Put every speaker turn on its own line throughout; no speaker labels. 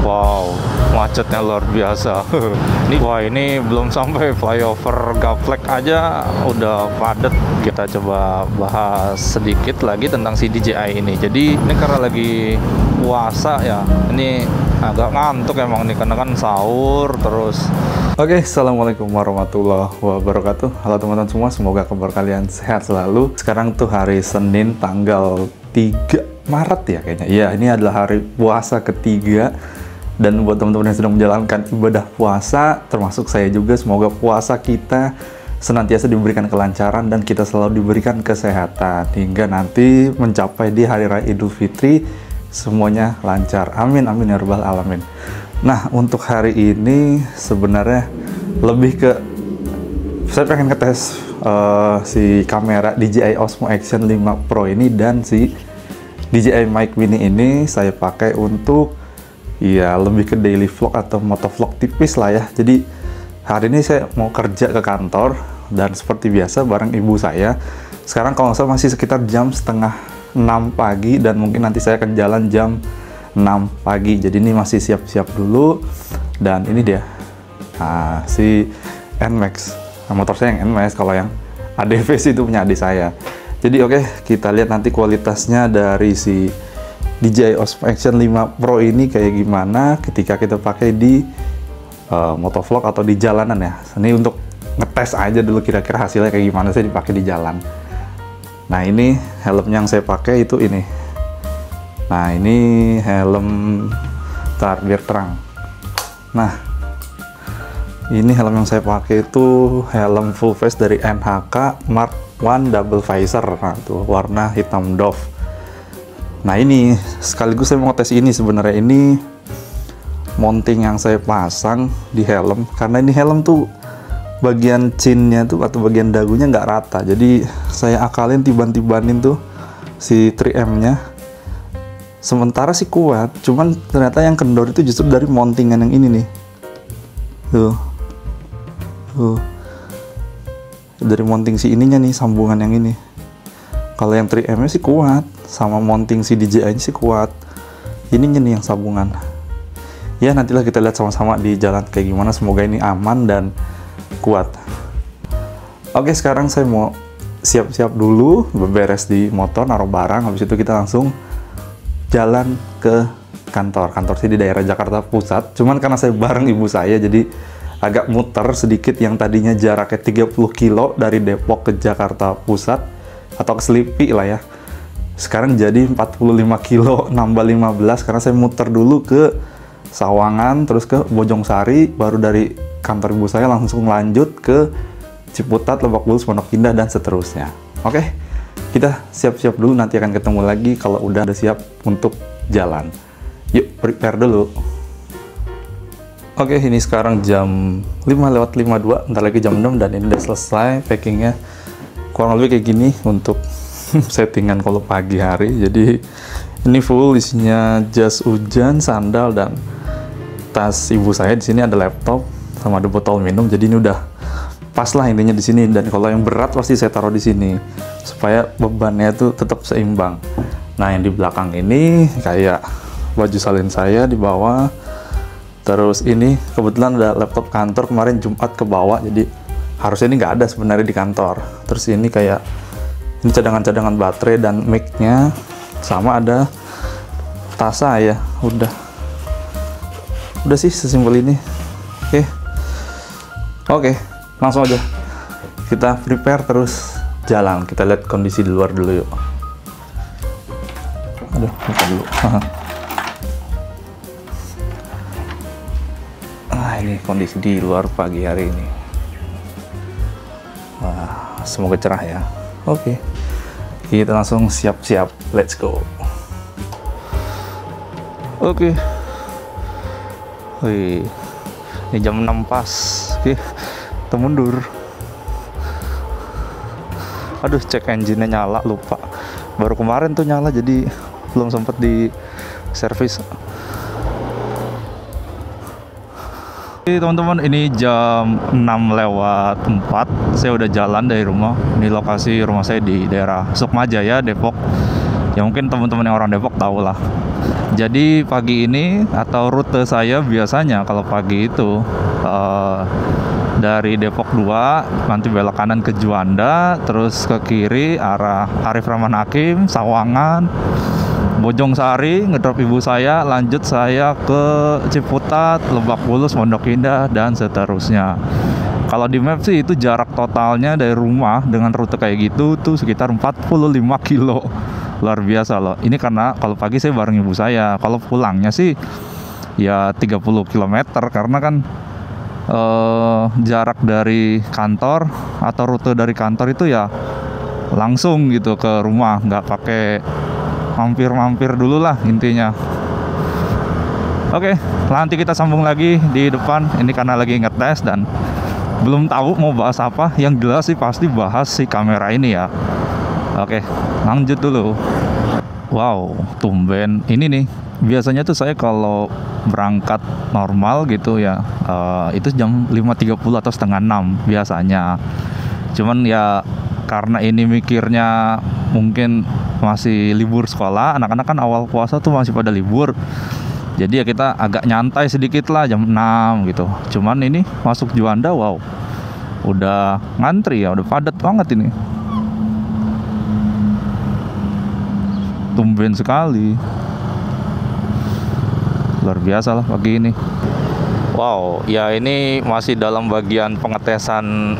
Wow, macetnya luar biasa. Ini belum sampai flyover Gaplek aja udah padat. Kita coba bahas sedikit lagi tentang si DJI ini. Jadi ini karena lagi puasa ya. Ini agak ngantuk emang nih karena kan sahur terus. Oke, assalamualaikum warahmatullahi wabarakatuh. Halo teman-teman semua, semoga kabar kalian sehat selalu. Sekarang tuh hari Senin tanggal 3 Maret ya kayaknya. Iya, ini adalah hari puasa ketiga. Dan buat teman-teman yang sedang menjalankan ibadah puasa, termasuk saya juga, semoga puasa kita senantiasa diberikan kelancaran dan kita selalu diberikan kesehatan hingga nanti mencapai di Hari Raya Idul Fitri semuanya lancar. Amin amin ya rabbal alamin. Nah, untuk hari ini sebenarnya lebih ke saya pengen ngetes si kamera DJI Osmo Action 5 Pro ini, dan si DJI Mic Mini ini saya pakai untuk ya lebih ke daily vlog atau motovlog tipis lah ya. Jadi hari ini saya mau kerja ke kantor dan seperti biasa bareng ibu saya. Sekarang kalau nggak salah masih sekitar jam setengah 6 pagi dan mungkin nanti saya akan jalan jam 6 pagi. Jadi ini masih siap-siap dulu. Dan ini dia si NMAX. Motor saya yang NMAX, kalau yang ADV itu punya adik saya. Jadi oke, kita lihat nanti kualitasnya dari si DJI Osmo Action 5 Pro ini kayak gimana ketika kita pakai di motovlog atau di jalanan ya. Ini untuk ngetes aja dulu kira-kira hasilnya kayak gimana saya dipakai di jalan. Nah, ini helmnya yang saya pakai itu ini. Nah, ini helm biar terang. Nah, ini helm yang saya pakai itu helm full face dari NHK Mark 1 Double Visor. Nah, tuh warna hitam doff. Nah, ini sekaligus saya mau tes ini. Sebenarnya ini mounting yang saya pasang di helm, karena ini helm tuh bagian chinnya tuh atau bagian dagunya nggak rata, jadi saya akalin tiban-tibanin tuh si 3M nya. Sementara sih kuat, cuman ternyata yang kendor itu justru dari mountingan yang ini nih, tuh dari mounting si ininya nih, sambungan yang ini. Kalau yang 3M nya sih kuat, sama mounting si DJI nya sih kuat. Ininya nih yang sambungan. Ya, nantilah kita lihat sama-sama di jalan kayak gimana. Semoga ini aman dan kuat. Oke, sekarang saya mau siap-siap dulu, beberes di motor, naruh barang. Habis itu kita langsung jalan ke kantor. Kantor sih di daerah Jakarta Pusat. Cuman karena saya bareng ibu saya, jadi agak muter sedikit. Yang tadinya jaraknya 30 kilo dari Depok ke Jakarta Pusat atau ke Selipi lah ya, sekarang jadi 45 kilo, nambah 15 karena saya muter dulu ke Sawangan, terus ke Bojongsari, baru dari kantor ibu saya langsung lanjut ke Ciputat, Lebak Bulus, Pondok Indah, dan seterusnya. Oke, kita siap-siap dulu, nanti akan ketemu lagi kalau udah siap untuk jalan. Yuk, prepare dulu. Oke, ini sekarang jam 5:52, bentar lagi jam 6, dan ini udah selesai packingnya. Kurang lebih kayak gini untuk settingan kalau pagi hari. Jadi ini full isinya jas hujan, sandal, dan tas ibu saya. Di sini ada laptop sama ada botol minum. Jadi ini udah pas lah intinya di sini. Dan kalau yang berat pasti saya taruh di sini supaya bebannya tuh tetap seimbang. Nah, yang di belakang ini kayak baju salin saya di bawah. Terus ini kebetulan ada laptop kantor, kemarin Jumat ke bawah, jadi harusnya ini nggak ada sebenarnya di kantor. Terus ini kayak ini cadangan-cadangan baterai dan mic-nya, sama ada tas saya. Udah sih sesimpel ini. Oke, langsung aja kita prepare terus jalan. Kita lihat kondisi di luar dulu yuk. Aduh, buka dulu. Ini kondisi di luar pagi hari ini. Wah, semoga cerah ya. Oke, kita langsung siap-siap. Let's go. Oke. Wih, ini jam 6 pas. Oke, kita mundur. Aduh, cek engine-nya nyala, lupa. Baru kemarin tuh nyala, jadi belum sempat di servis. Teman-teman, ini jam 6:04, saya udah jalan dari rumah. Ini lokasi rumah saya di daerah Sukma Jaya, Depok. Ya mungkin teman-teman yang orang Depok tahu lah. Jadi pagi ini atau rute saya biasanya kalau pagi itu dari Depok 2 nanti belok kanan ke Juanda, terus ke kiri arah Arif Rahman Hakim, Sawangan, Bojong Sari, ngedrop ibu saya, lanjut saya ke Ciputat, Lebak Bulus, Pondok Indah, dan seterusnya. Kalau di map sih itu jarak totalnya dari rumah dengan rute kayak gitu tuh sekitar 45 kilo. Luar biasa loh. Ini karena kalau pagi saya bareng ibu saya. Kalau pulangnya sih ya 30 km karena kan jarak dari kantor atau rute dari kantor itu ya langsung gitu ke rumah, nggak pakai mampir-mampir dulu lah intinya. Oke, nanti kita sambung lagi di depan. Ini karena lagi ngetes dan belum tahu mau bahas apa. Yang jelas sih pasti bahas si kamera ini ya. Oke, lanjut dulu. Wow, tumben ini nih. Biasanya tuh saya kalau berangkat normal gitu ya, itu jam 5.30 atau setengah 6 biasanya. Cuman ya karena ini mikirnya mungkin masih libur sekolah, anak-anak kan awal puasa tuh masih pada libur. Jadi ya kita agak nyantai sedikit lah jam 6 gitu. Cuman ini masuk Juanda, wow, udah ngantri ya, udah padat banget ini. Tumben sekali. Luar biasa lah pagi ini. Wow, ya ini masih dalam bagian pengetesan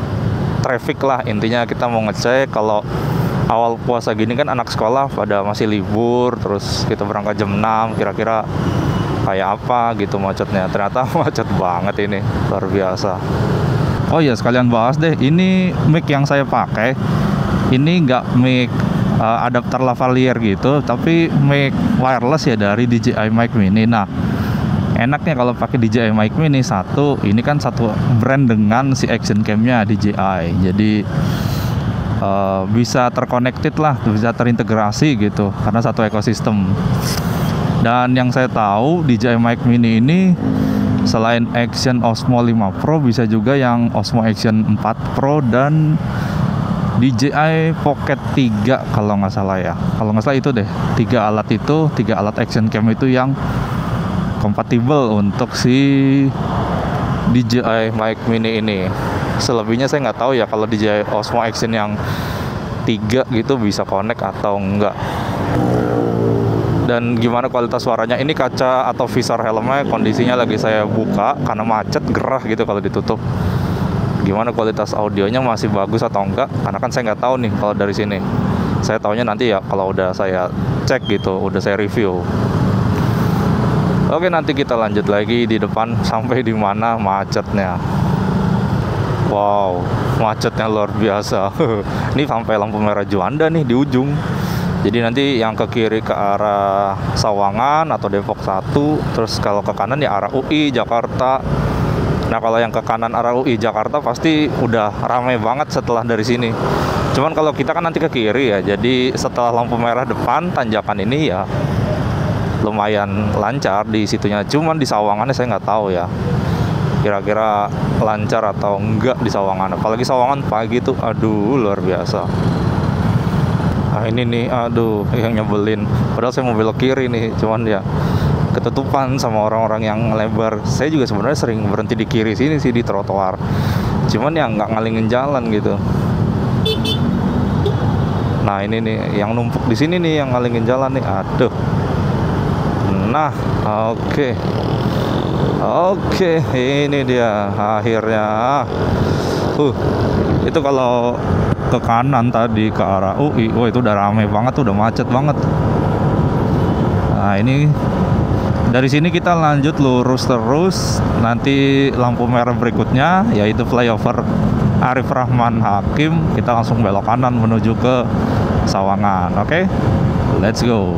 traffic lah. Intinya kita mau ngecek kalau awal puasa gini kan anak sekolah pada masih libur, terus kita berangkat jam 6, kira-kira kayak apa gitu macetnya. Ternyata macet banget ini, luar biasa. Oh ya, sekalian bahas deh, ini mic yang saya pakai ini nggak mic adapter lavalier gitu, tapi mic wireless ya dari DJI Mic Mini. Nah, enaknya kalau pakai DJI Mic Mini satu, ini kan satu brand dengan si action cam-nya DJI. Jadi bisa terconnected lah, bisa terintegrasi gitu karena satu ekosistem. Dan yang saya tahu DJI Mic Mini ini selain Action Osmo 5 Pro bisa juga yang Osmo Action 4 Pro dan DJI Pocket 3 kalau nggak salah ya. Kalau nggak salah itu deh, 3 alat action cam itu yang kompatibel untuk si DJI Mic Mini ini. Selebihnya saya nggak tahu ya kalau DJI Osmo Action yang 3 gitu bisa connect atau enggak. Dan gimana kualitas suaranya? Ini kaca atau visor helmnya kondisinya lagi saya buka karena macet, gerah gitu kalau ditutup. Gimana kualitas audionya, masih bagus atau enggak? Karena kan saya nggak tahu nih kalau dari sini. Saya taunya nanti ya kalau udah saya cek gitu, udah saya review. Oke, nanti kita lanjut lagi di depan sampai di mana macetnya. Wow, macetnya luar biasa. Ini sampai lampu merah Juanda nih di ujung. Jadi nanti yang ke kiri ke arah Sawangan atau Depok 1, terus kalau ke kanan ya arah UI Jakarta. Nah, kalau yang ke kanan arah UI Jakarta pasti udah ramai banget setelah dari sini. Cuman kalau kita kan nanti ke kiri ya, jadi setelah lampu merah depan tanjakan ini ya lumayan lancar di situnya. Cuman di Sawangannya saya nggak tahu ya, kira-kira lancar atau enggak di Sawangan. Apalagi Sawangan pagi tuh, aduh luar biasa. Nah ini nih, aduh yang nyebelin. Padahal saya mau belok kiri nih, cuman ya ketutupan sama orang-orang yang lebar. Saya juga sebenarnya sering berhenti di kiri sini sih di trotoar, cuman ya nggak ngalingin jalan gitu. Nah ini nih yang numpuk di sini nih yang ngalingin jalan nih, aduh. Nah oke, ini dia akhirnya. Itu kalau ke kanan tadi ke arah UI, wah itu udah rame banget, udah macet banget. Nah ini dari sini kita lanjut lurus terus, nanti lampu merah berikutnya yaitu flyover Arif Rahman Hakim, kita langsung belok kanan menuju ke Sawangan. Oke, let's go.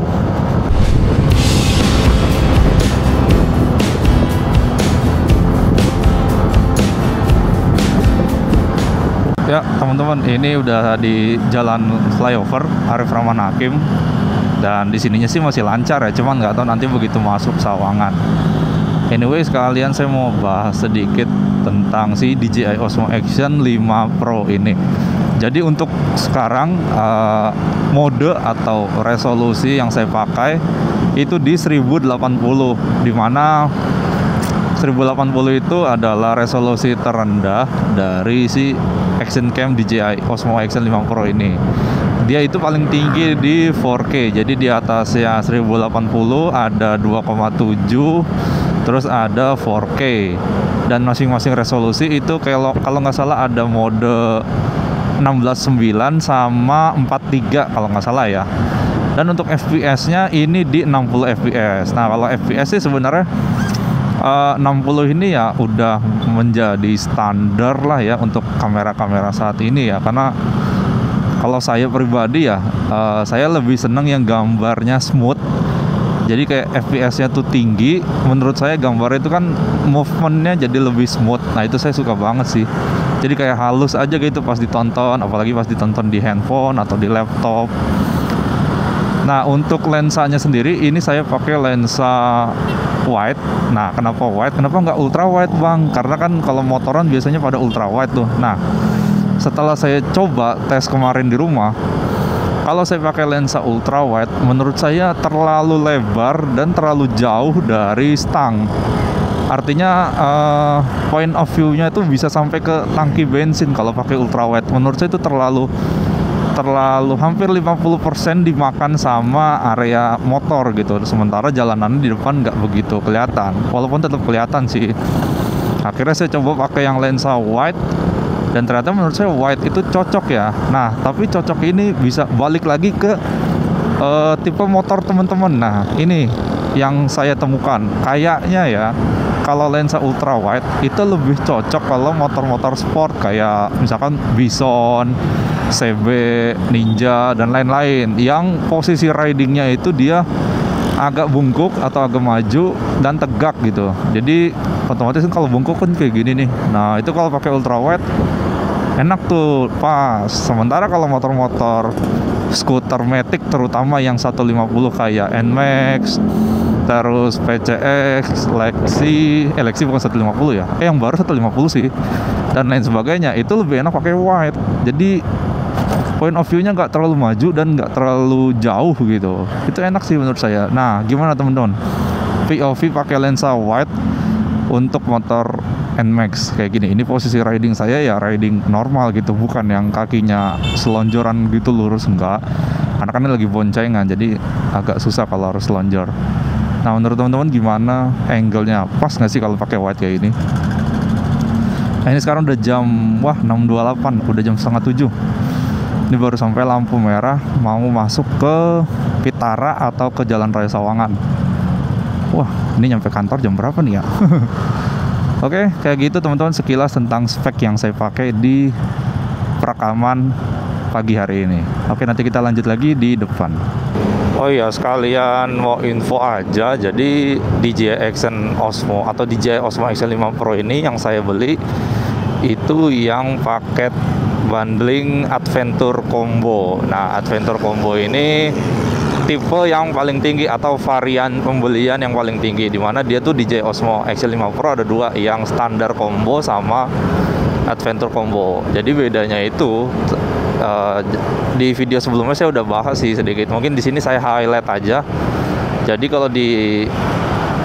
Ya teman-teman, ini udah di jalan flyover Arif Rahman Hakim. Dan di sininya sih masih lancar ya, cuman nggak tahu nanti begitu masuk Sawangan. Anyway, sekalian saya mau bahas sedikit tentang si DJI Osmo Action 5 Pro ini. Jadi untuk sekarang mode atau resolusi yang saya pakai itu di 1080, dimana 1080 itu adalah resolusi terendah dari si Action Cam DJI Osmo Action 5 Pro ini. Dia itu paling tinggi di 4K, jadi di atasnya 1080 ada 2,7, terus ada 4K, dan masing-masing resolusi itu kalau nggak salah ada mode 16:9 sama 43 kalau nggak salah ya. Dan untuk FPS-nya ini di 60 fps. Nah, kalau FPS sih sebenarnya 60 ini ya udah menjadi standar lah ya untuk kamera-kamera saat ini ya, karena kalau saya pribadi ya saya lebih seneng yang gambarnya smooth. Jadi kayak FPS-nya tuh tinggi, menurut saya gambar itu kan movementnya jadi lebih smooth. Nah, itu saya suka banget sih. Jadi kayak halus aja gitu pas ditonton, apalagi pas ditonton di handphone atau di laptop. Nah, untuk lensanya sendiri ini saya pakai lensa wide. Nah, kenapa wide? Kenapa nggak ultra wide, Bang? Karena kan kalau motoran biasanya pada ultra wide tuh. Nah, setelah saya coba tes kemarin di rumah, kalau saya pakai lensa ultra wide, menurut saya terlalu lebar dan terlalu jauh dari stang. Artinya point of view-nya itu bisa sampai ke tangki bensin kalau pakai ultra wide. Menurut saya itu terlalu hampir 50% dimakan sama area motor gitu. Sementara jalanan di depan nggak begitu kelihatan, walaupun tetap kelihatan sih. Akhirnya saya coba pakai yang lensa wide, dan ternyata menurut saya wide itu cocok ya. Nah, tapi cocok ini bisa balik lagi ke tipe motor teman-teman. Nah, ini yang saya temukan kayaknya ya, kalau lensa ultra wide itu lebih cocok kalau motor-motor sport kayak misalkan Bison, CB, Ninja, dan lain-lain yang posisi ridingnya itu dia agak bungkuk atau agak maju dan tegak gitu. Jadi otomatis kalau bungkuk kan kayak gini nih. Nah, itu kalau pakai ultra wide enak tuh, pas. Sementara kalau motor-motor skuter Matic terutama yang 150 kayak NMAX, terus PCX, Lexi bukan 150 ya. Yang baru 150 sih. Dan lain sebagainya, itu lebih enak pakai wide. Jadi point of view-nya nggak terlalu maju dan nggak terlalu jauh gitu. Itu enak sih menurut saya. Nah, gimana teman-teman? POV pakai lensa wide untuk motor NMAX kayak gini. Ini posisi riding saya ya riding normal gitu, bukan yang kakinya selonjoran gitu lurus, enggak. Karena kan ini lagi boncengan, jadi agak susah kalau harus selonjor. Nah, menurut teman-teman gimana angle-nya? Pas nggak sih kalau pakai wide kayak ini? Nah, ini sekarang udah jam 6.28, udah jam 6:30. Ini baru sampai lampu merah, mau masuk ke Pitara atau ke Jalan Raya Sawangan. Wah, ini nyampe kantor jam berapa nih ya? Oke, kayak gitu teman-teman sekilas tentang spek yang saya pakai di perekaman pagi hari ini. Oke, nanti kita lanjut lagi di depan. Oh iya, sekalian mau info aja. Jadi DJI Action Osmo atau DJI Osmo Action 5 Pro ini yang saya beli itu yang paket bundling Adventure Combo. Nah, Adventure Combo ini tipe yang paling tinggi atau varian pembelian yang paling tinggi, dimana dia tuh DJI Osmo Action 5 Pro ada dua, yang standar combo sama Adventure Combo. Jadi bedanya itu di video sebelumnya saya udah bahas sih sedikit. Mungkin di sini saya highlight aja. Jadi kalau di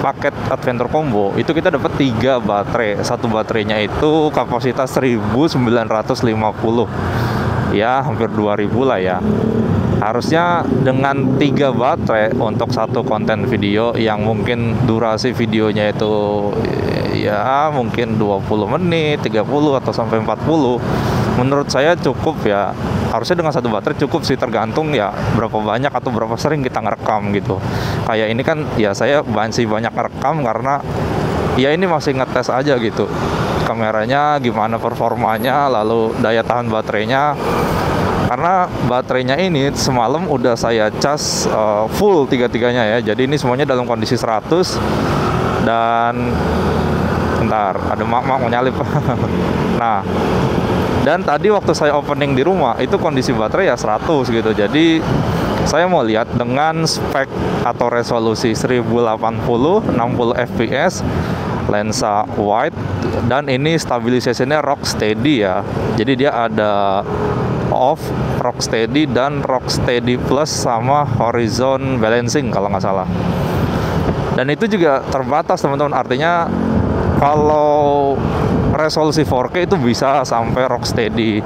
paket Adventure Combo itu kita dapat 3 baterai. Satu baterainya itu kapasitas 1950. Ya, hampir 2000 lah ya. Harusnya dengan 3 baterai untuk satu konten video yang mungkin durasi videonya itu ya mungkin 20 menit, 30 atau sampai 40. Menurut saya cukup ya. Harusnya dengan satu baterai cukup sih, tergantung ya berapa banyak atau berapa sering kita ngerekam gitu. Kayak ini kan ya saya masih banyak ngerekam karena ya ini masih ngetes aja gitu. Kameranya gimana performanya, lalu daya tahan baterainya. Karena baterainya ini semalam udah saya cas full tiga-tiganya ya. Jadi ini semuanya dalam kondisi 100. Dan bentar, ada mak mau nyalip. Nah, dan tadi waktu saya opening di rumah itu kondisi baterai ya 100 gitu. Jadi saya mau lihat dengan spek atau resolusi 1080 60 fps, lensa wide, dan ini stabilisasinya Rocksteady ya. Jadi dia ada off, Rocksteady, dan Rocksteady Plus sama horizon balancing kalau nggak salah. Dan itu juga terbatas teman-teman, artinya kalau resolusi 4K itu bisa sampai Rocksteady.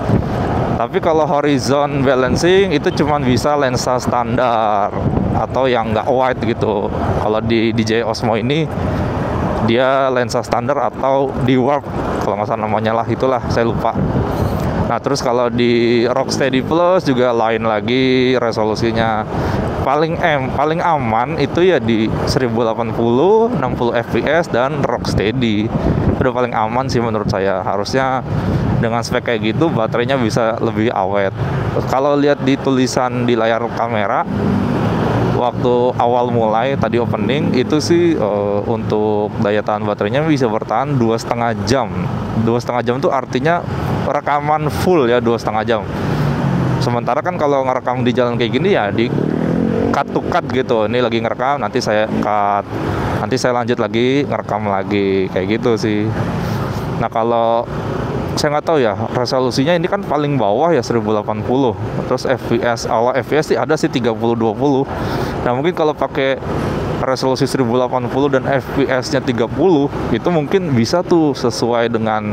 Tapi kalau horizon balancing itu cuma bisa lensa standar atau yang nggak wide gitu. Kalau di DJI Osmo ini dia lensa standar atau di warp kalau nggak salah namanya lah, itulah saya lupa. Nah terus kalau di Rocksteady Plus juga lain lagi resolusinya. Paling aman itu ya di 1080, 60 fps dan Rocksteady. Udah paling aman sih menurut saya. Harusnya dengan spek kayak gitu baterainya bisa lebih awet. Kalau lihat di tulisan di layar kamera waktu awal mulai tadi opening itu sih untuk daya tahan baterainya bisa bertahan 2,5 jam. 2,5 jam itu artinya rekaman full ya, 2,5 jam. Sementara kan kalau ngerekam di jalan kayak gini ya di cut to cut gitu. Ini lagi ngerekam, nanti saya cut, nanti saya lanjut lagi ngerekam lagi, kayak gitu sih. Nah kalau saya nggak tahu ya resolusinya ini kan paling bawah ya 1080, terus fps awal fps sih ada sih 30-20. Nah mungkin kalau pakai resolusi 1080 dan fps nya 30 itu mungkin bisa tuh sesuai dengan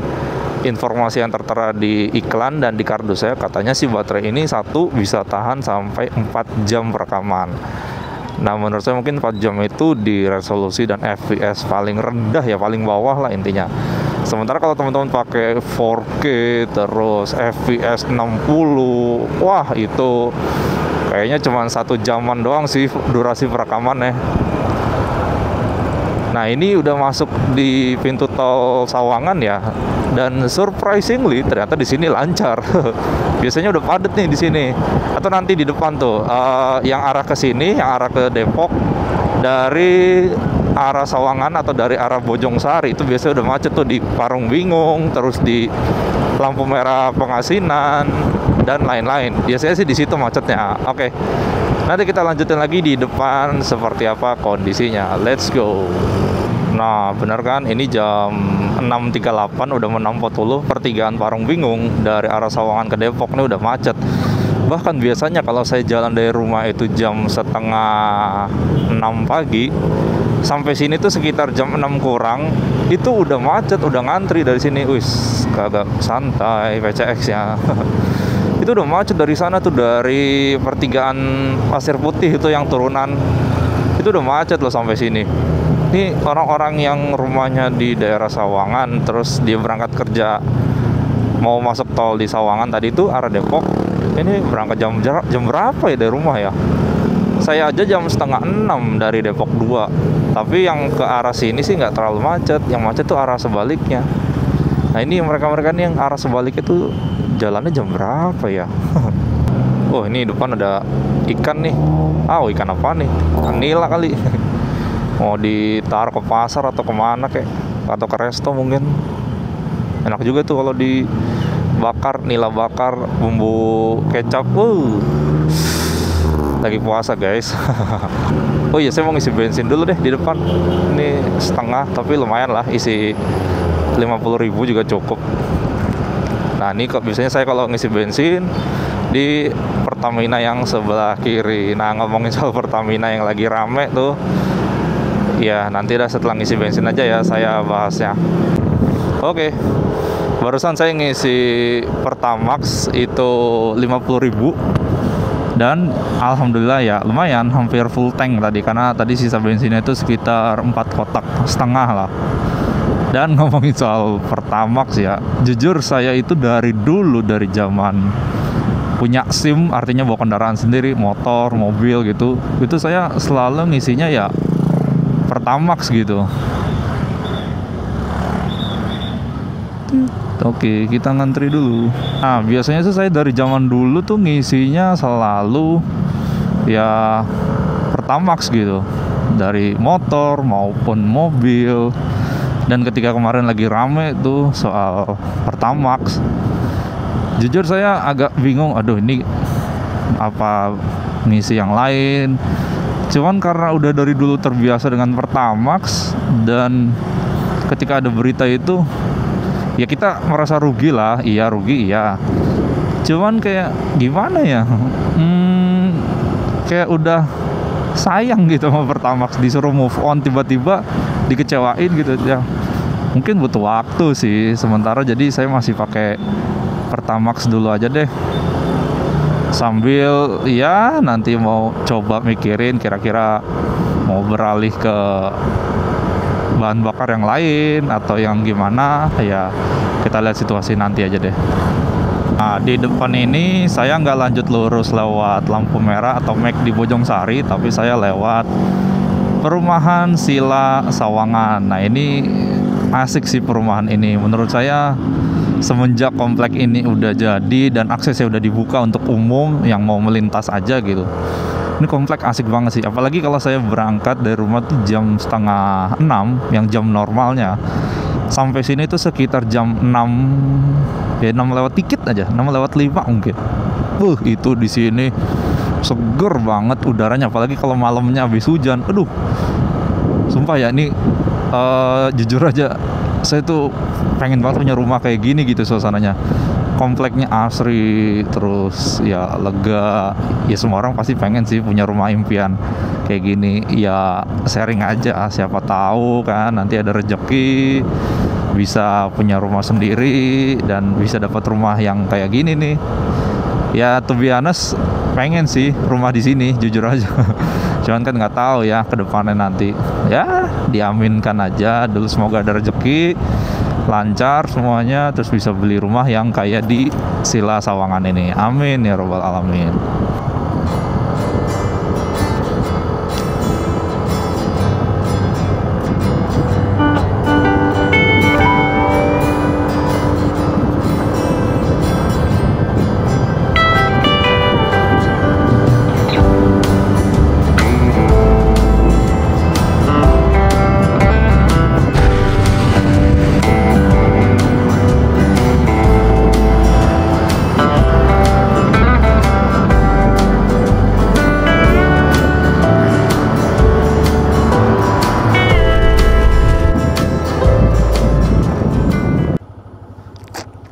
informasi yang tertera di iklan dan di kardus saya. Katanya sih baterai ini satu bisa tahan sampai 4 jam rekaman. Nah menurut saya mungkin 4 jam itu di resolusi dan fps paling rendah ya, paling bawah lah intinya. Sementara kalau teman-teman pakai 4K terus fps 60, wah itu kayaknya cuma 1 jaman doang sih durasi perekamannya. Nah ini udah masuk di pintu tol Sawangan ya, dan surprisingly ternyata di sini lancar. Biasanya udah padat nih di sini. Atau nanti di depan tuh, yang arah ke sini, yang arah ke Depok dari arah Sawangan atau dari arah Bojongsari itu biasanya udah macet tuh di Parung Bingung, terus di lampu merah Pengasinan dan lain-lain. Biasanya sih di situ macetnya. Oke. Nanti kita lanjutin lagi di depan seperti apa kondisinya. Let's go. Nah, bener kan? Ini jam 6.38 udah mau 6.40 pertigaan Parung Bingung dari arah Sawangan ke Depok ini udah macet. Bahkan biasanya kalau saya jalan dari rumah itu jam setengah 6 pagi sampai sini tuh sekitar jam 6 kurang itu udah macet, udah ngantri dari sini. Wis, kagak santai PCX ya. Itu udah macet dari sana tuh, dari pertigaan Pasir Putih itu yang turunan. Itu udah macet loh sampai sini. Ini orang-orang yang rumahnya di daerah Sawangan terus dia berangkat kerja mau masuk tol di Sawangan tadi itu arah Depok. Ini berangkat jam berapa ya dari rumah ya? Saya aja jam setengah 6 dari Depok 2. Tapi yang ke arah sini sih nggak terlalu macet. Yang macet tuh arah sebaliknya. Nah ini mereka-mereka nih yang arah sebaliknya tuh jalannya jam berapa ya? Oh ini depan ada ikan nih. Oh ikan apa nih? Ikan nila kali. Mau ditaruh ke pasar atau kemana kek? Atau ke resto mungkin. Enak juga tuh kalau dibakar, nila bakar, bumbu kecap. Lagi puasa guys. Oh iya saya mau ngisi bensin dulu deh di depan. Ini setengah tapi lumayan lah, isi 50.000 juga cukup. Nah ini kok biasanya saya kalau ngisi bensin di Pertamina yang sebelah kiri. Nah ngomongin soal Pertamina yang lagi rame tuh, ya nanti dah setelah ngisi bensin aja ya saya bahasnya. Oke, barusan saya ngisi Pertamax itu 50.000 dan alhamdulillah ya lumayan, hampir full tank tadi, karena tadi sisa bensinnya itu sekitar 4,5 kotak lah. Dan ngomongin soal Pertamax ya, jujur saya itu dari dulu, dari zaman punya SIM, artinya bawa kendaraan sendiri, motor, mobil gitu, itu saya selalu ngisinya ya Pertamax gitu. Oke, kita ngantri dulu. Nah, biasanya sih saya dari zaman dulu tuh ngisinya selalu ya Pertamax gitu, dari motor maupun mobil. Dan ketika kemarin lagi rame tuh soal Pertamax, jujur saya agak bingung, aduh ini apa ngisi yang lain. Cuman karena udah dari dulu terbiasa dengan Pertamax, dan ketika ada berita itu ya kita merasa rugi lah. Iya rugi iya, cuman kayak gimana ya, kayak udah sayang gitu sama Pertamax, disuruh move on tiba-tiba dikecewain gitu ya. Mungkin butuh waktu sih sementara, jadi saya masih pakai Pertamax dulu aja deh, sambil ya nanti mau coba mikirin kira-kira mau beralih ke bahan bakar yang lain atau yang gimana ya, kita lihat situasi nanti aja deh. Nah, di depan ini saya nggak lanjut lurus lewat lampu merah atau Mac di Bojongsari, tapi saya lewat perumahan Sila Sawangan. Nah, ini asik sih perumahan ini menurut saya. Semenjak komplek ini udah jadi dan aksesnya udah dibuka untuk umum yang mau melintas aja gitu, ini komplek asik banget sih. Apalagi kalau saya berangkat dari rumah tuh jam setengah 6 yang jam normalnya, sampai sini tuh sekitar jam 6 ya, 6 lewat dikit aja, 6 lewat 5 mungkin. Itu di sini seger banget udaranya, apalagi kalau malamnya habis hujan. Aduh, sumpah ya, ini jujur aja saya tuh pengen banget punya rumah kayak gini gitu suasananya. Kompleknya asri, terus ya lega. Ya semua orang pasti pengen sih punya rumah impian kayak gini. Ya sharing aja, siapa tahu kan nanti ada rezeki bisa punya rumah sendiri dan bisa dapat rumah yang kayak gini nih. Ya to be honest, pengen sih rumah di sini jujur aja. Cuman kan nggak tahu ya ke depannya nanti. Ya diaminkan aja dulu, semoga ada rezeki, lancar semuanya, terus bisa beli rumah yang kayak di Sila Sawangan ini. Amin ya robbal alamin.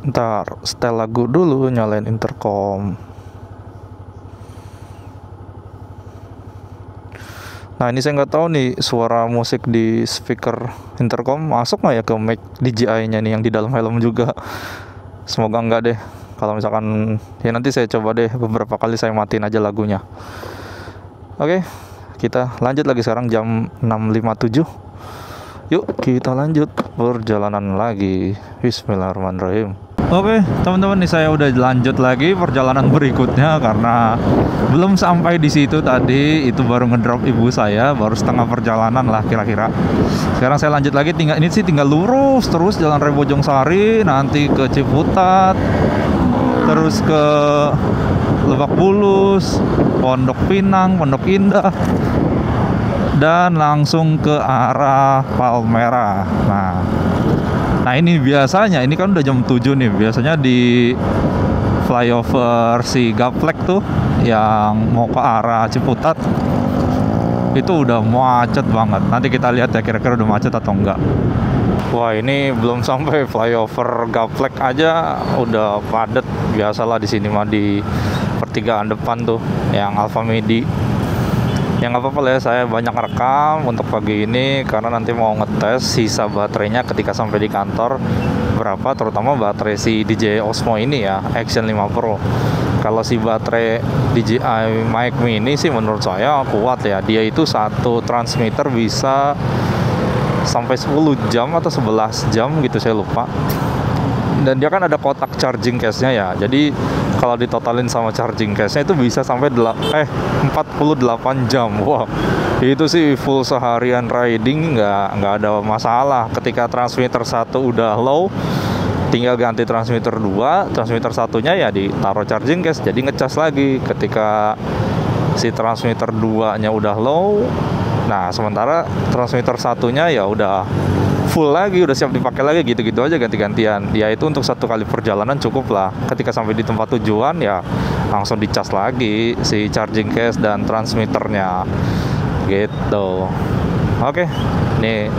Ntar setel lagu dulu, nyalain intercom. Nah ini saya nggak tahu nih suara musik di speaker intercom masuk nggak ya ke mic DJI-nya nih yang di dalam helm juga. Semoga enggak deh. Kalau misalkan ya nanti saya coba deh beberapa kali saya matiin aja lagunya. Oke, kita lanjut lagi sekarang jam 6.57. Yuk kita lanjut perjalanan lagi. Bismillahirrahmanirrahim. Oke teman-teman, nih saya udah lanjut lagi perjalanan berikutnya karena belum sampai di situ tadi. Itu baru ngedrop ibu saya, baru setengah perjalanan lah kira-kira. Sekarang saya lanjut lagi, tinggal lurus terus Jalan Raya Bojongsari, nanti ke Ciputat, terus ke Lebak Bulus, Pondok Pinang, Pondok Indah, dan langsung ke arah Palmerah. Nah ini biasanya, ini kan udah jam 7 nih, biasanya di flyover si Gaplek tuh yang mau ke arah Ciputat itu udah macet banget. Nanti kita lihat ya kira-kira udah macet atau enggak. Wah ini belum sampai flyover Gaplek aja udah padet. Biasalah di sini mah di pertigaan depan tuh yang Alfamidi. Ya nggak apa-apa lah ya, saya banyak rekam untuk pagi ini karena nanti mau ngetes sisa baterainya ketika sampai di kantor berapa, terutama baterai si DJI Osmo ini ya, Action 5 Pro. Kalau si baterai DJI Mic Mini sih menurut saya kuat ya, dia itu satu transmitter bisa sampai 10 jam atau 11 jam gitu, saya lupa. Dan dia kan ada kotak charging case-nya ya, jadi kalau ditotalin sama charging case-nya itu bisa sampai 48 jam. Wah, itu sih full seharian riding nggak ada masalah. Ketika transmitter 1 udah low, tinggal ganti transmitter 2, transmitter satunya ya ditaruh charging case, jadi ngecas lagi. Ketika si transmitter 2-nya udah low, nah sementara transmitter satunya ya udah full lagi, udah siap dipakai lagi, gitu-gitu aja ganti-gantian. Ya itu untuk satu kali perjalanan cukup lah. Ketika sampai di tempat tujuan ya langsung dicas lagi si charging case dan transmitternya gitu. Oke, nih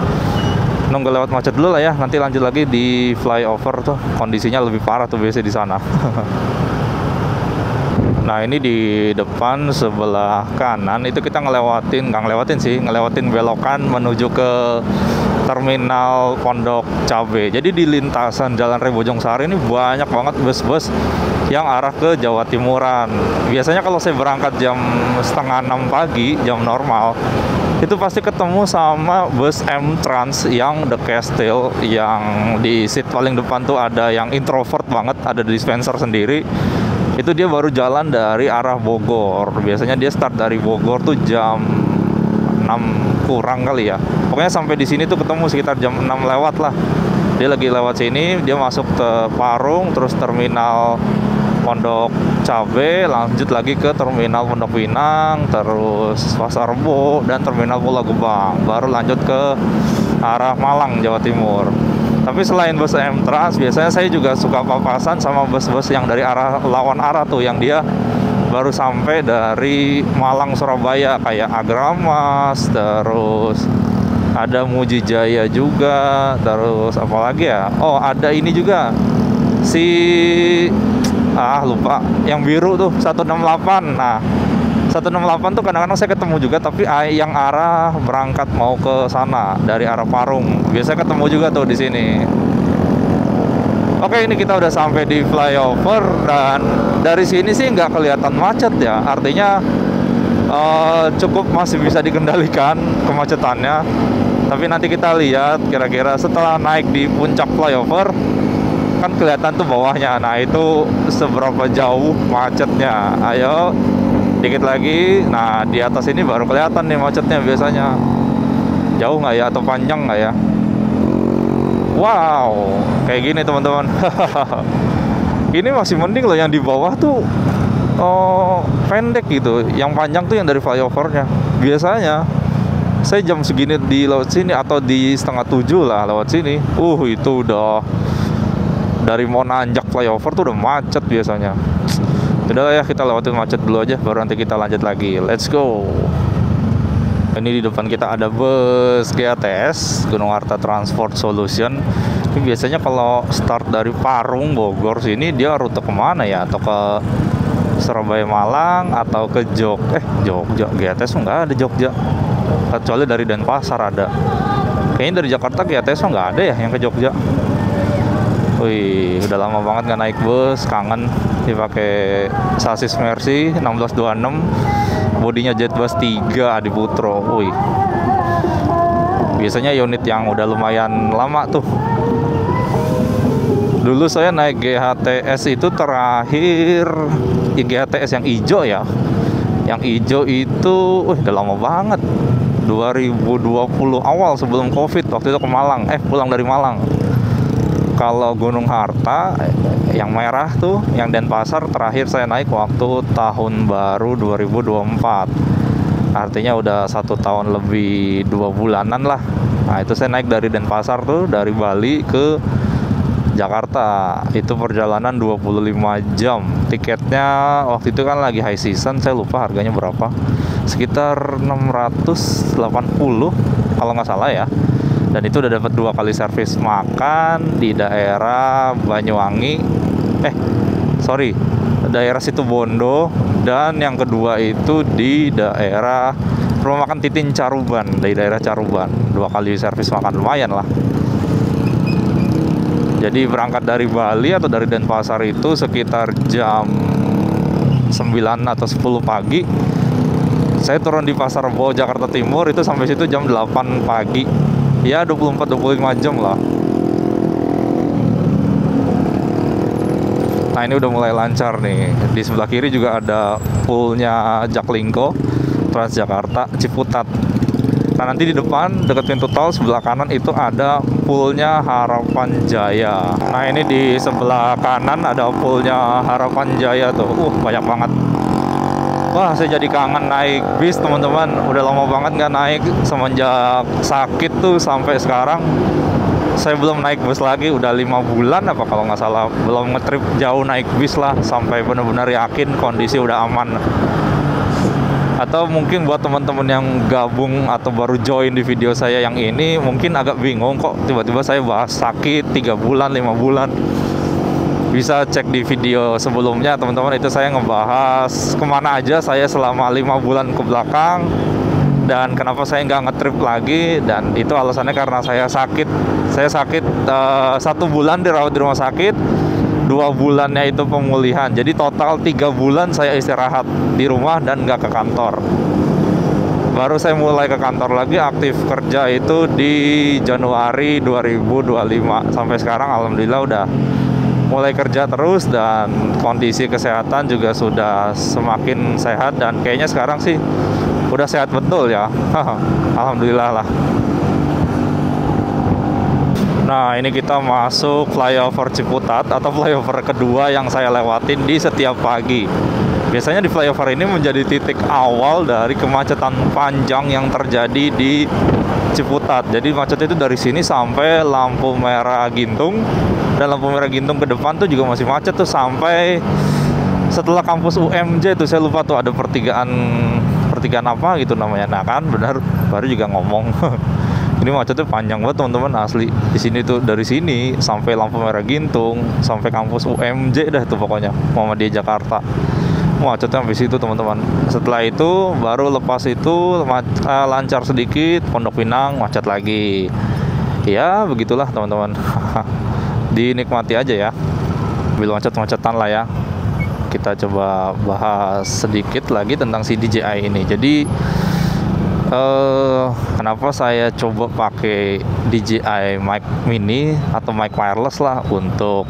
nunggu lewat macet dulu lah ya. Nanti lanjut lagi di flyover tuh, kondisinya lebih parah tuh biasanya di sana. Nah ini di depan sebelah kanan itu kita ngelewatin belokan menuju ke terminal Pondok Cabe. Jadi di lintasan Jalan Raya Bojongsari ini banyak banget bus-bus yang arah ke Jawa Timuran. Biasanya kalau saya berangkat jam setengah 6 pagi, jam normal, itu pasti ketemu sama bus M-Trans yang The Castle, yang di seat paling depan tuh ada yang introvert banget, ada dispenser sendiri. Itu dia baru jalan dari arah Bogor. Biasanya dia start dari Bogor tuh jam 6 kurang kali ya. Pokoknya sampai di sini tuh ketemu sekitar jam 6 lewat lah. Dia lagi lewat sini, dia masuk ke Parung, terus terminal Pondok Cabe, lanjut lagi ke terminal Pondok Pinang, terus Pasar Rebo, dan terminal Pulau Gebang. Baru lanjut ke arah Malang, Jawa Timur. Tapi selain bus M-Trans, biasanya saya juga suka papasan sama bus-bus yang dari arah lawan arah tuh, yang dia baru sampai dari Malang Surabaya, kayak Agramas, terus ada Mujijaya juga, terus apa lagi ya? Oh, ada ini juga lupa, yang biru tuh 168. Nah, 168 tuh kadang-kadang saya ketemu juga, tapi yang arah berangkat mau ke sana dari arah Parung biasa ketemu juga tuh di sini. Oke, ini kita udah sampai di flyover, dan dari sini sih nggak kelihatan macet ya. Artinya cukup masih bisa dikendalikan kemacetannya. Tapi nanti kita lihat kira-kira setelah naik di puncak flyover, kan kelihatan tuh bawahnya. Nah, itu seberapa jauh macetnya. Ayo dikit lagi. Nah, di atas ini baru kelihatan nih macetnya biasanya. Jauh nggak ya, atau panjang nggak ya? Wow, kayak gini teman-teman. Ini masih mending loh, yang di bawah tuh pendek gitu. Yang panjang tuh yang dari flyovernya. Biasanya saya jam segini di lewat sini, atau di 6:30 lah lewat sini. Itu udah dari mau nanjak flyover tuh udah macet biasanya. Udah ya, kita lewatin macet dulu aja, baru nanti kita lanjut lagi. Let's go. Ini di depan kita ada bus GATS, Gunung Harta Transport Solution. Ini biasanya kalau start dari Parung Bogor sini, dia rute kemana ya? Atau ke Surabaya Malang, atau ke Jogja? GATS nggak ada Jogja, kecuali dari Denpasar ada. Kayaknya dari Jakarta GATS nggak ada ya yang ke Jogja. Wih, udah lama banget nggak naik bus, kangen. Dipakai sasis Mercy 1626, bodinya Jetbus 3 Adi Putro. Wih, biasanya unit yang udah lumayan lama tuh. Dulu saya naik GHTS itu terakhir, GHTS yang hijau ya. Yang hijau itu udah lama banget, 2020 awal sebelum COVID. Waktu itu ke Malang, pulang dari Malang. Kalau Gunung Harta yang merah tuh, yang Denpasar, terakhir saya naik waktu tahun baru 2024. Artinya udah 1 tahun lebih 2 bulanan lah. Nah, itu saya naik dari Denpasar tuh, dari Bali ke Jakarta. Itu perjalanan 25 jam. Tiketnya waktu itu kan lagi high season, saya lupa harganya berapa. Sekitar 680 kalau nggak salah ya. Dan itu udah dapat 2 kali servis makan di daerah Banyuwangi, daerah Situbondo, dan yang kedua itu di daerah rumah makan Titin Caruban, di daerah Caruban. 2 kali servis makan, lumayan lah. Jadi berangkat dari Bali atau dari Denpasar itu sekitar jam 9 atau 10 pagi. Saya turun di Pasar Rebo, Jakarta Timur, itu sampai situ jam 8 pagi. Ya 24-25 jam lah. Nah, ini udah mulai lancar nih. Di sebelah kiri juga ada poolnya Jaklingko, Transjakarta, Ciputat. Nah, nanti di depan dekat pintu tol sebelah kanan itu ada poolnya Harapan Jaya. Nah, ini di sebelah kanan ada poolnya Harapan Jaya tuh. Banyak banget. Wah, saya jadi kangen naik bis teman-teman. Udah lama banget nggak naik, semenjak sakit tuh sampai sekarang. Saya belum naik bus lagi, udah 5 bulan apa kalau nggak salah. Belum ngetrip jauh naik bis lah, sampai benar-benar yakin kondisi udah aman. Atau mungkin buat teman-teman yang gabung atau baru join di video saya yang ini, mungkin agak bingung kok tiba-tiba saya bahas sakit 3 bulan, 5 bulan. Bisa cek di video sebelumnya teman-teman, itu saya ngebahas kemana aja saya selama 5 bulan ke belakang dan kenapa saya nggak ngetrip lagi. Dan itu alasannya karena saya sakit 1 bulan dirawat di rumah sakit, 2 bulannya itu pemulihan. Jadi total 3 bulan saya istirahat di rumah dan nggak ke kantor. Baru saya mulai ke kantor lagi aktif kerja itu di Januari 2025. Sampai sekarang alhamdulillah udah mulai kerja terus dan kondisi kesehatan juga sudah semakin sehat dan kayaknya sekarang sih udah sehat betul ya. Alhamdulillah lah. Nah, ini kita masuk flyover Ciputat atau flyover kedua yang saya lewatin di setiap pagi. Biasanya di flyover ini menjadi titik awal dari kemacetan panjang yang terjadi di Ciputat. Jadi macetnya itu dari sini sampai lampu merah Gintung, dan lampu merah Gintung ke depan tuh juga masih macet tuh sampai setelah kampus UMJ tuh, saya lupa tuh ada pertigaan apa gitu namanya. Nah kan benar, baru juga ngomong. Ini macetnya panjang banget teman-teman, asli. Di sini tuh dari sini sampai lampu merah Gintung sampai kampus UMJ dah tuh pokoknya, Muhammadiyah Jakarta. Macetnya sampai situ teman-teman. Setelah itu baru lepas itu lancar sedikit, Pondok Pinang macet lagi. Ya begitulah teman-teman. Dinikmati aja ya, bil macet-macetan lah ya. Kita coba bahas sedikit lagi tentang si DJI ini. Jadi kenapa saya coba pakai DJI Mic Mini atau mic wireless lah untuk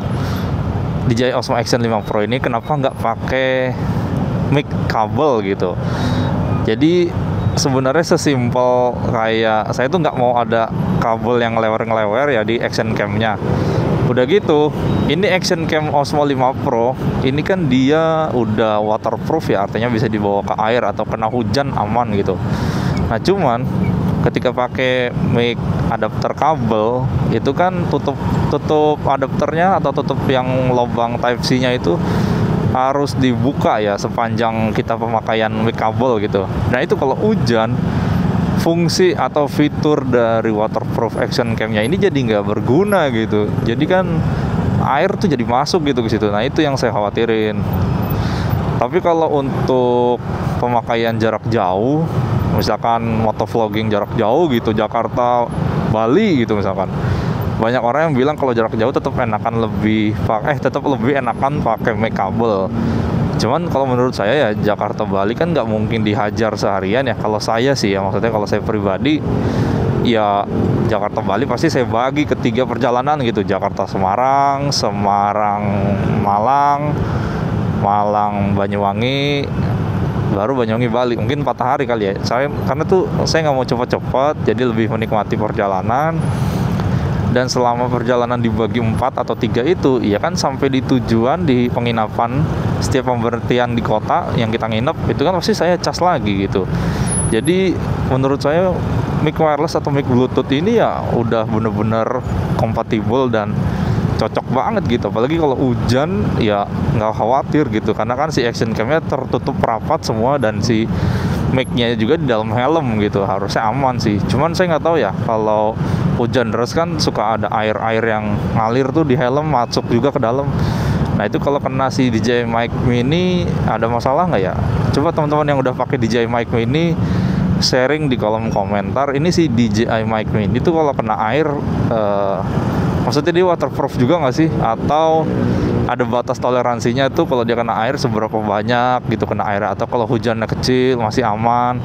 DJI Osmo Action 5 Pro ini? Kenapa nggak pakai mic kabel gitu? Jadi sebenarnya sesimpel kayak saya tuh nggak mau ada kabel yang ngelewer-ngelewer ya di action cam-nya. Udah gitu, ini action cam Osmo 5 Pro ini kan dia udah waterproof ya, artinya bisa dibawa ke air atau kena hujan aman gitu. Nah cuman ketika pakai mic adapter kabel itu kan tutup adapternya atau tutup yang lubang Type C-nya itu harus dibuka ya sepanjang kita pemakaian mic kabel gitu. Nah itu kalau hujan, fungsi atau fitur dari waterproof action cam-nya ini jadi nggak berguna gitu. Jadi kan air tuh jadi masuk gitu ke situ. Nah itu yang saya khawatirin. Tapi kalau untuk pemakaian jarak jauh, misalkan motovlogging jarak jauh gitu, Jakarta Bali gitu misalkan, banyak orang yang bilang kalau jarak jauh tetap lebih enakan pakai mic kabel. Cuman kalau menurut saya ya Jakarta Bali kan nggak mungkin dihajar seharian ya. Kalau saya sih ya, maksudnya kalau saya pribadi ya Jakarta Bali pasti saya bagi ke 3 perjalanan gitu. Jakarta Semarang, Semarang Malang, Malang Banyuwangi, baru Banyuwangi Bali. Mungkin 4 hari kali ya. Karena tuh saya nggak mau cepat-cepat, jadi lebih menikmati perjalanan. Dan selama perjalanan dibagi 4 atau 3 itu, ya kan sampai di tujuan, di penginapan, setiap pemberhentian di kota yang kita nginep, itu kan pasti saya cas lagi gitu. Jadi menurut saya mic wireless atau mic bluetooth ini ya udah bener-bener kompatibel dan cocok banget gitu. Apalagi kalau hujan ya nggak khawatir gitu, karena kan si action cam-nya tertutup rapat semua dan si mic-nya juga di dalam helm gitu, harusnya aman sih. Cuman saya nggak tahu ya, kalau hujan deras kan suka ada air-air yang ngalir tuh di helm, masuk juga ke dalam. Nah itu kalau kena si DJI Mic Mini ada masalah nggak ya? Coba teman-teman yang udah pakai DJI Mic Mini sharing di kolom komentar. Ini si DJI Mic Mini itu kalau kena air, maksudnya dia waterproof juga nggak sih? Atau ada batas toleransinya tuh kalau dia kena air seberapa banyak gitu kena air, atau kalau hujannya kecil masih aman?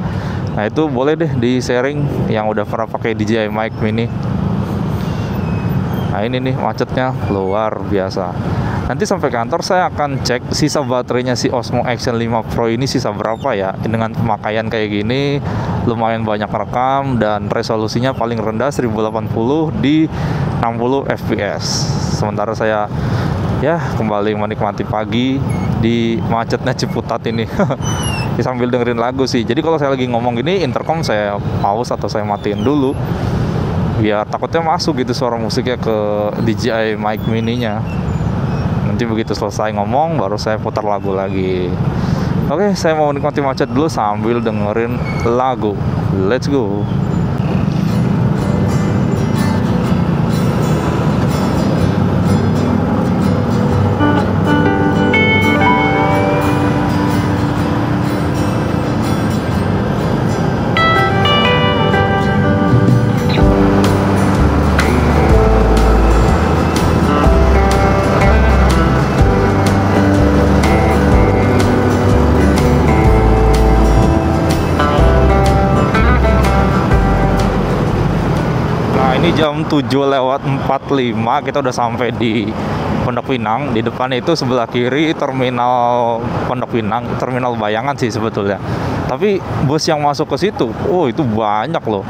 Nah itu boleh deh di sharing yang udah pernah pakai DJI Mic Mini. Nah ini nih macetnya luar biasa. Nanti sampai kantor saya akan cek sisa baterainya si Osmo Action 5 Pro ini sisa berapa ya. Dengan pemakaian kayak gini lumayan banyak rekam dan resolusinya paling rendah 1080 di 60 fps. Sementara saya ya kembali menikmati pagi di macetnya Ciputat ini. Sambil dengerin lagu sih. Jadi kalau saya lagi ngomong gini, intercom saya pause atau saya matiin dulu, biar takutnya masuk gitu suara musiknya ke DJI Mic Mini-nya. Nanti begitu selesai ngomong baru saya putar lagu lagi. Oke, saya mau menikmati macet dulu sambil dengerin lagu. Let's go. ini jam 7:45 kita udah sampai di Pondok Pinang. Di depan itu sebelah kiri terminal Pondok Pinang, terminal Bayangan sih sebetulnya. Tapi bus yang masuk ke situ, oh itu banyak loh.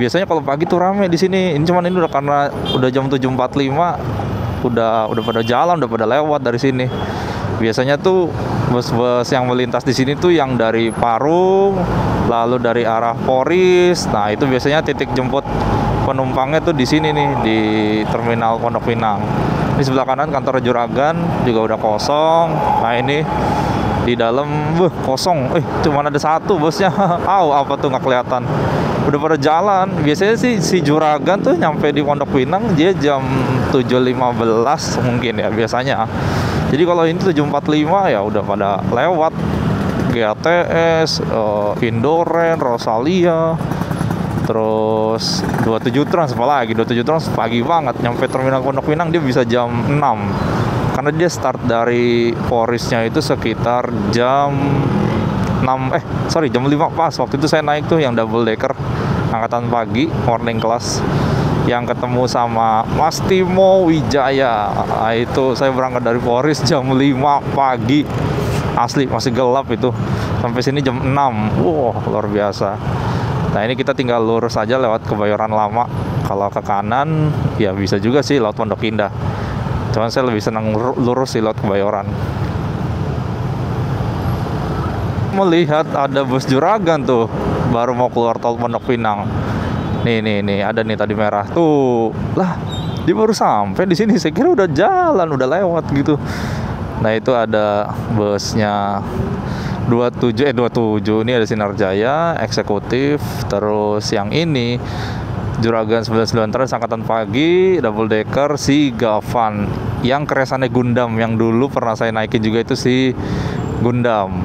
Biasanya kalau pagi tuh rame di sini. Ini cuman ini udah karena udah jam 7:45, udah pada jalan, udah pada lewat dari sini. Biasanya tuh bus-bus yang melintas di sini tuh yang dari Parung, lalu dari arah Poris. Nah, itu biasanya titik jemput penumpangnya tuh di sini nih, di terminal Pondok Pinang. Di sebelah kanan kantor Juragan juga udah kosong. Nah, ini di dalam kosong. Cuma ada satu busnya. Apa tuh nggak kelihatan. Udah pada jalan. Biasanya sih si Juragan tuh nyampe di Pondok Pinang dia jam 7:15 mungkin ya biasanya. Jadi kalau ini 7:45 ya udah pada lewat. GATS, Indoren, Rosalia, terus 27 Trans apalagi 27 Trans pagi banget nyampe terminal Pondok Pinang dia bisa jam 6 karena dia start dari Porisnya itu sekitar jam 6 jam 5 pas. Waktu itu saya naik tuh yang double decker angkatan pagi morning class yang ketemu sama Mas Timo Wijaya. Nah, itu saya berangkat dari Poris jam 5 pagi. Asli masih gelap itu. Sampai sini jam 6. Wow, luar biasa. Nah, ini kita tinggal lurus aja lewat Kebayoran Lama. Kalau ke kanan ya bisa juga sih lewat Pondok Indah. Cuman saya lebih senang lurus sih lewat Kebayoran. Melihat ada bus Juragan tuh baru mau keluar tol Pondok Pinang. Nih ada nih tadi merah tuh. Lah, dia baru sampai di sini. Saya kira udah jalan, udah lewat gitu. Nah, itu ada busnya 27 ini ada Sinar Jaya eksekutif. Terus yang ini Juragan 99 Trans angkatan pagi double decker si Gavan yang keresannya Gundam yang dulu pernah saya naikin juga itu si Gundam.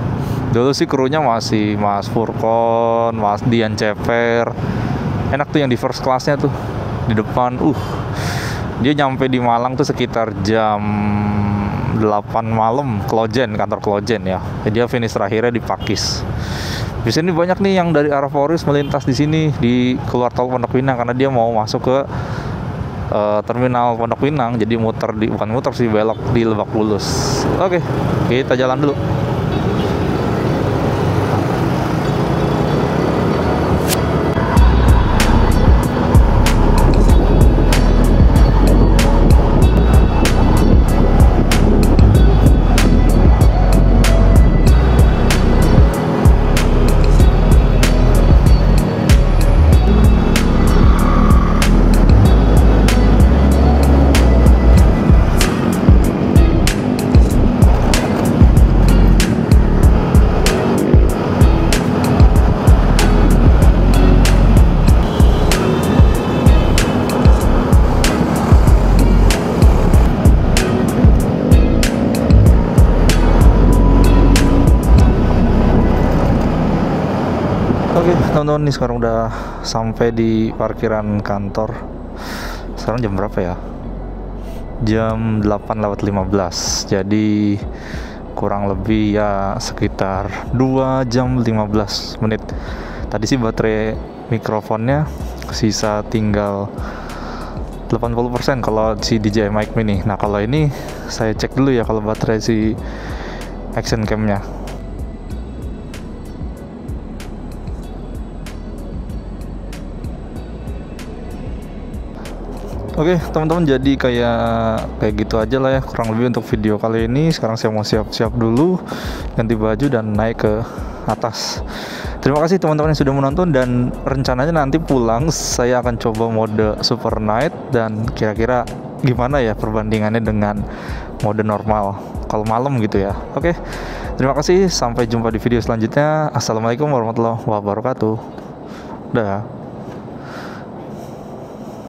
Dulu sih krunya masih Mas Furkon, Mas Dian Ceper. Enak tuh yang di first classnya tuh di depan. Dia nyampe di Malang tuh sekitar jam 8 malam, kantor Klojen ya. Dia finish terakhirnya di Pakis. Di sini banyak nih yang dari arah Poris melintas di sini di keluar tol Pondok Pinang karena dia mau masuk ke terminal Pondok Pinang. Jadi bukan muter sih, belok di Lebak Bulus. Oke, kita jalan dulu. Oke, teman-teman, nih sekarang udah sampai di parkiran kantor. Sekarang jam berapa ya? Jam 8:15. Jadi kurang lebih ya sekitar 2 jam 15 menit. Tadi sih baterai mikrofonnya sisa tinggal 80% kalau si DJI Mic Mini. Nah, kalau ini saya cek dulu ya kalau baterai si action cam-nya. Oke, teman-teman, jadi kayak gitu aja lah ya kurang lebih untuk video kali ini. Sekarang saya mau siap-siap dulu, ganti baju dan naik ke atas. Terima kasih teman-teman yang sudah menonton, dan rencananya nanti pulang saya akan coba mode Super Night dan kira-kira gimana ya perbandingannya dengan mode normal kalau malam gitu ya. Oke, terima kasih, sampai jumpa di video selanjutnya. Assalamualaikum warahmatullahi wabarakatuh. Dah.